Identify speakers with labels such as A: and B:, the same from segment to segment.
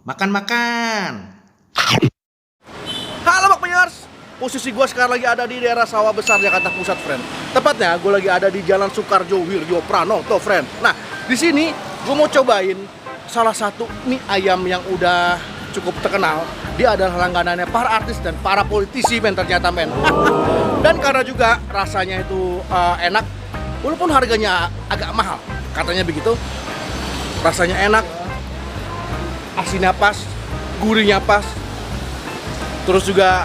A: Makan-makan. Halo Bakmiers, posisi gue sekarang lagi ada di daerah Sawah Besar, Jakarta Pusat, friend. Tepatnya gue lagi ada di Jalan Soekarjo Wirjo Pranoto, friend. Nah, di sini gue mau cobain salah satu mie ayam yang udah cukup terkenal. Dia adalah langganannya para artis dan para politisi, men, ternyata, men. Dan karena juga rasanya itu enak, walaupun harganya agak mahal, katanya begitu. Rasanya enak, asinnya pas, gurihnya pas. Terus juga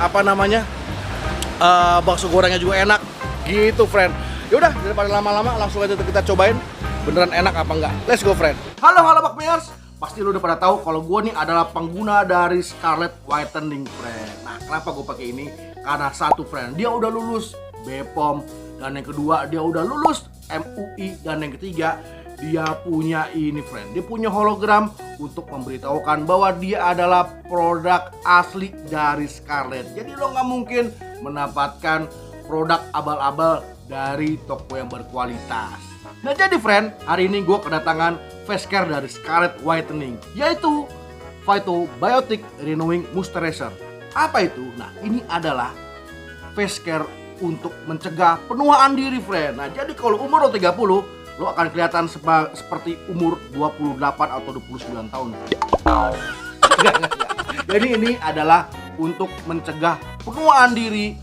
A: bakso gorengnya juga enak, gitu, friend. Yaudah, daripada lama-lama, langsung aja kita cobain beneran enak apa enggak. Let's go, friend. Halo Bakmiers. Pasti lu udah pada tahu kalau gue nih adalah pengguna dari Scarlett Whitening, friend. Nah, kenapa gue pakai ini? Karena satu, friend, dia udah lulus BPOM, dan yang kedua dia udah lulus MUI, dan yang ketiga dia punya ini, friend. Dia punya hologram untuk memberitahukan bahwa dia adalah produk asli dari Scarlett. Jadi lo nggak mungkin mendapatkan produk abal-abal dari toko yang berkualitas. Nah, jadi friend, hari ini gue kedatangan face care dari Scarlett Whitening, yaitu Phytobiotic Renewing Moisturizer. Apa itu? Nah, ini adalah face care untuk mencegah penuaan diri, friend. Nah, jadi kalau umur lo 30, lo akan kelihatan seperti umur 28 atau 29 tahun. Enggak. Jadi ini adalah untuk mencegah penuaan diri.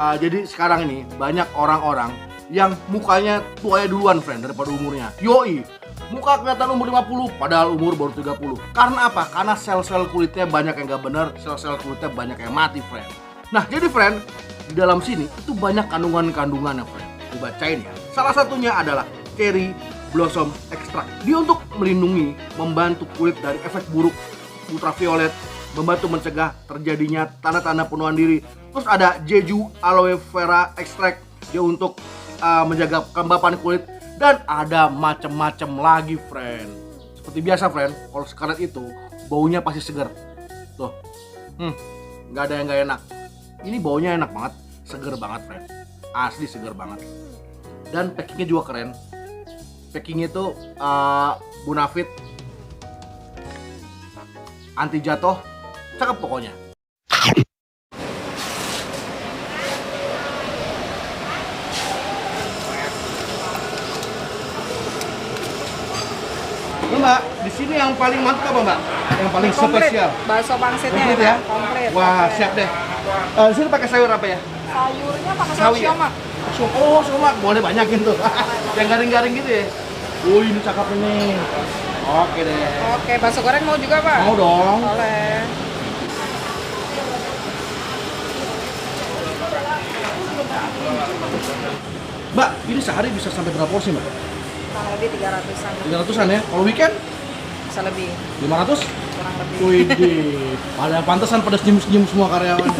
A: Jadi sekarang ini banyak orang-orang yang mukanya tuanya duluan, friend, daripada umurnya. Yoi, muka kelihatan umur 50 padahal umur baru 30. Karena apa? Karena sel-sel kulitnya banyak yang gak bener, sel-sel kulitnya banyak yang mati, friend. Nah, jadi friend, di dalam sini itu banyak kandungan-kandungannya, friend. Gue bacain ya. Salah satunya adalah Cherry Blossom Extract. Dia untuk melindungi, membantu kulit dari efek buruk ultraviolet, membantu mencegah terjadinya tanda-tanda penuaan diri. Terus ada Jeju Aloe Vera Extract. Dia untuk menjaga kelembapan kulit, dan ada macam-macam lagi, friend. Seperti biasa, friend, kalau Scarlett itu baunya pasti segar. Tuh, nggak ada yang nggak enak. Ini baunya enak banget, segar banget, friend. Asli segar banget. Dan packingnya juga keren. Packingnya itu Bonafit anti jatuh, cakep pokoknya. Mbak, di sini yang paling mantap apa, Mbak? Yang paling spesial?
B: Bakso pangsitnya
A: komplit ya?
B: Komplit.
A: Wah, siap deh. Di sini pakai sayur apa ya?
B: Sayurnya pakai sayur siomak.
A: Oh, siomak. Boleh banyakin tuh. Yang garing-garing gitu ya? Oh, ini cakep ini. Oke deh.
B: Oke, bakso goreng mau juga, Pak?
A: Mau dong.
B: Boleh.
A: Mbak, ini sehari bisa sampai berapa porsi, Mbak?
B: Kurang lebih 300-an.
A: 300-an ya? Kalau weekend?
B: Bisa lebih.
A: 500?
B: Kurang lebih.
A: Widih, pada pantesan pada senyum-senyum semua karyawan.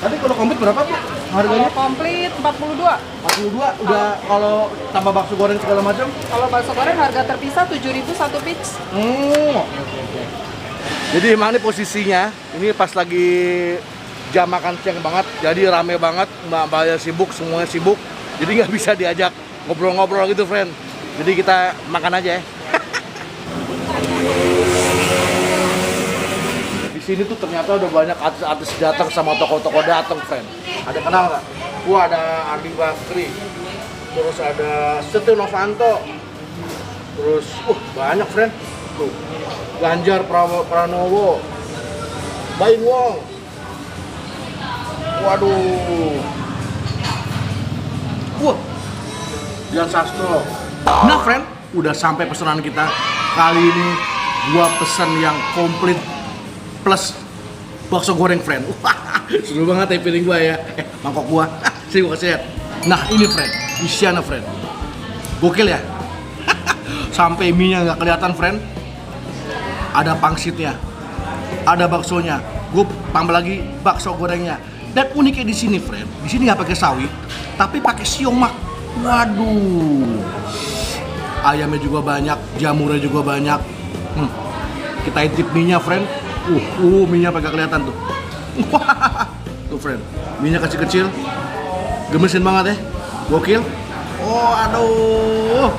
A: Tadi kalau komplit berapa, Bu? Harganya?
B: Kalau komplit 42.
A: 42 udah kalau tambah bakso goreng segala macam?
B: Kalau bakso goreng harga terpisah 7.000 satu piece.
A: Oke. Jadi emang ini posisinya, ini pas lagi jam makan siang banget, jadi rame banget, mbak-mbaknya sibuk, semuanya sibuk, jadi nggak bisa diajak ngobrol-ngobrol gitu, friend. Jadi kita makan aja ya. Di sini tuh ternyata udah banyak artis-artis datang sama tokoh-tokoh datang, friend. Ada kenal nggak? Wah, ada Ardi Bakri, terus ada Setia Novanto, terus banyak, friend. Tuh, Ganjar Pranowo, Bain Wong. Waduh. Dian Sastro. Nah, friend, udah sampai pesanan kita. Kali ini gua pesan yang komplit plus bakso goreng, friend. Seru banget ya piring gua ya. Mangkok gua. Sini gua kasih lihat. Nah, ini, friend, isiannya, friend. Gokil ya. Sampai mie-nya nggak kelihatan, friend. Ada pangsitnya, ada baksonya. Gue tambah lagi bakso gorengnya. Dan uniknya di sini, friend, di sini nggak pakai sawi, tapi pakai siomak. Waduh, ayamnya juga banyak, jamurnya juga banyak. Kita intip mie-nya, friend. Mie-nya agak kelihatan tuh. Tuh, friend, mie-nya kecil-kecil, gemesin banget ya, gokil. Oh, aduh.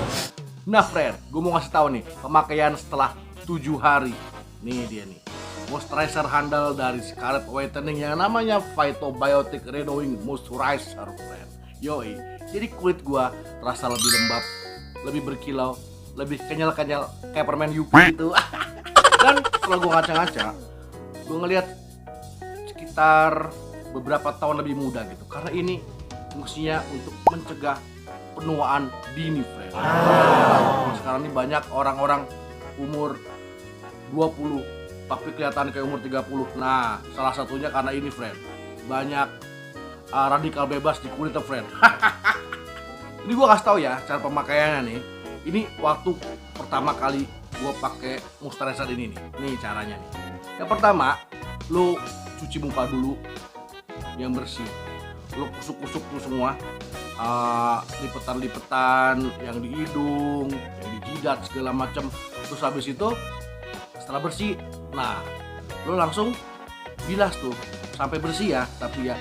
A: Nah, friend, gue mau ngasih tahu nih pemakaian setelah 7 hari. Nih dia nih. Moisturizer handal dari Scarlett Whitening yang namanya Phytobiotic Renewing Moisturizer, friend. Yoi. Jadi kulit gua terasa lebih lembab, lebih berkilau, lebih kenyal-kenyal kayak permen Yupi gitu. Dan setelah gua ngaca-ngaca, gua ngeliat sekitar beberapa tahun lebih muda gitu. Karena ini fungsinya untuk mencegah penuaan dini, friend. Sekarang ini banyak orang-orang umur 20 tapi kelihatan kayak umur 30. Nah, salah satunya karena ini, friend. Banyak radikal bebas di kulit, friend. Ini gua kasih tahu ya cara pemakaiannya nih. Ini waktu pertama kali gua pakai moisturizer ini nih. Nih caranya nih. Yang pertama, lu cuci muka dulu yang bersih. Lu kusuk-kusuk tuh semua. Lipetan-lipetan yang di hidung, yang di jidat segala macam. Terus habis itu setelah bersih, nah lo langsung bilas tuh sampai bersih ya. Tapi ya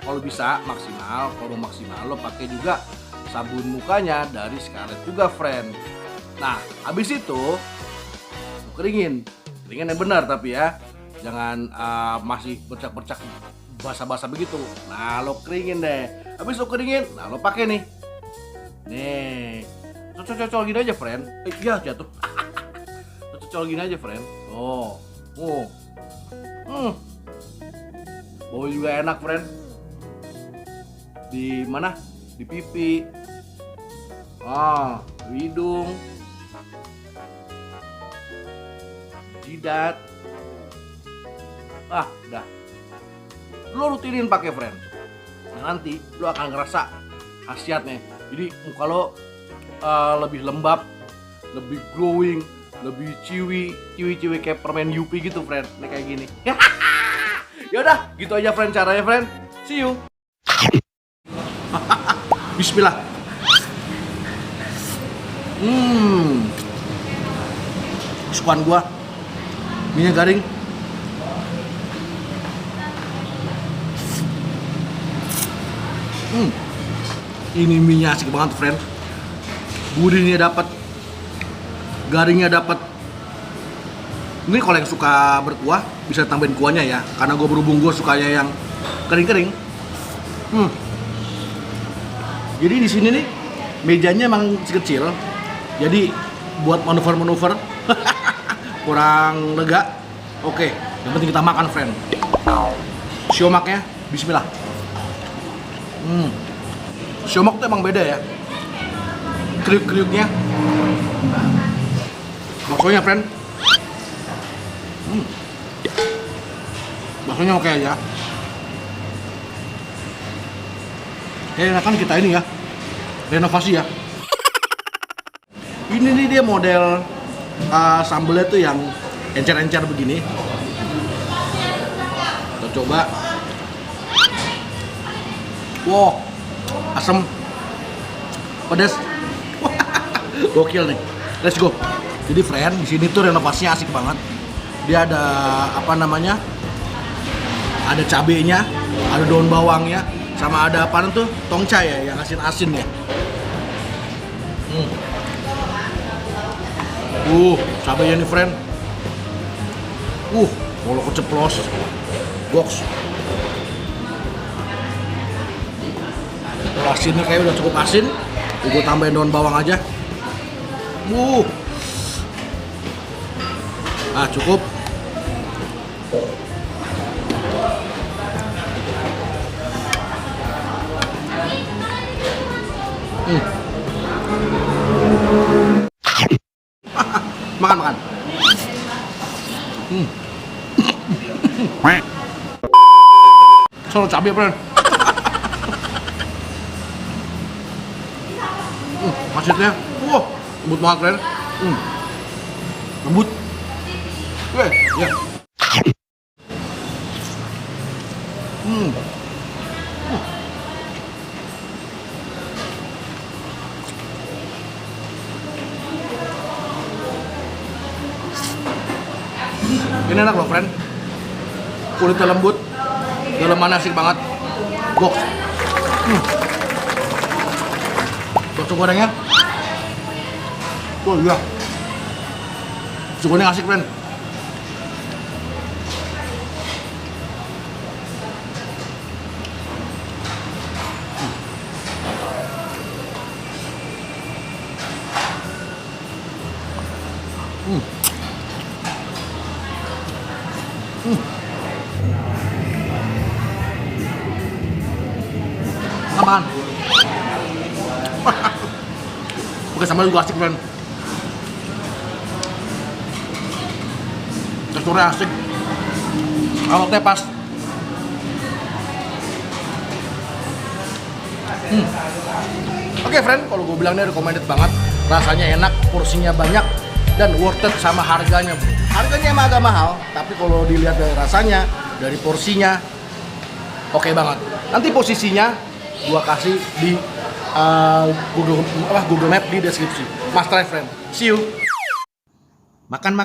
A: kalau bisa maksimal, kalau maksimal lo pakai juga sabun mukanya dari Scarlett juga, friend. Nah habis itu lo keringin yang benar tapi ya jangan masih bercak-bercak basah-basah begitu. Nah lo keringin deh. Habis lo keringin, nah lo pakai nih. Nih, cocok-cocok gini aja, friend. Iya jatuh. Cocok gini aja, friend. Oh, bau juga enak, friend. Di mana? Di pipi. Di hidung. Jidat. Udah. Lo rutinin pakai, friend. Nah, nanti lo akan ngerasa khasiatnya. Jadi muka lo lebih lembab, lebih glowing, lebih ciwi kayak permen Yupi gitu, friend. Nih kayak gini. Yaudah, gitu aja, friend, caranya, friend. See you. Bismillah. Kesukaan gua. Minyak garing. Ini minyak asik banget, friend. Gurihnya dapat, garingnya dapat. Ini kalau yang suka berkuah bisa tambahin kuahnya ya, karena gue berhubung gue sukanya yang kering-kering. Jadi di sini nih mejanya emang kecil, jadi buat manuver-manuver kurang lega. Oke, yang penting kita makan, friend. Siomaknya, bismillah. Siomak tuh emang beda ya, kriuk-kriuknya. Baksonya, friend. Baksonya oke aja. Kan kita ini ya, renovasi ya. Ini nih dia model sambelnya tuh yang encer-encer begini. Kita coba. Wow, asam, pedas, gokil nih. Let's go. Jadi, friend, di sini tuh renovasinya asik banget. Dia ada apa namanya? Ada cabenya, ada daun bawangnya, sama ada apa tuh? Tongca ya, yang asin-asin ya. Cabenya nih, friend. Kalau keceplos, box. Asinnya kayak udah cukup asin. Gue tambahin daun bawang aja. Cukup. Makan. Soal cabai, friend. Masitnya, lembut banget, friend. Lembut. Ya. Ini enak loh, friend. Kulitnya lembut, dalamannya asik banget. Box. Usus gorengnya. Oh iya. Usus goreng asik, friend. Apaan? Oke, sambal juga asik, friend. Teksturnya asik. Awalnya pas. Oke, friend, kalau gue bilang ini recommended banget. Rasanya enak, porsinya banyak, dan worth it sama harganya, bro. Harganya emang agak mahal, tapi kalau dilihat dari rasanya, dari porsinya, oke banget. Nanti posisinya gua kasih di Google Map di deskripsi. Mas try, friend. See you. Makan.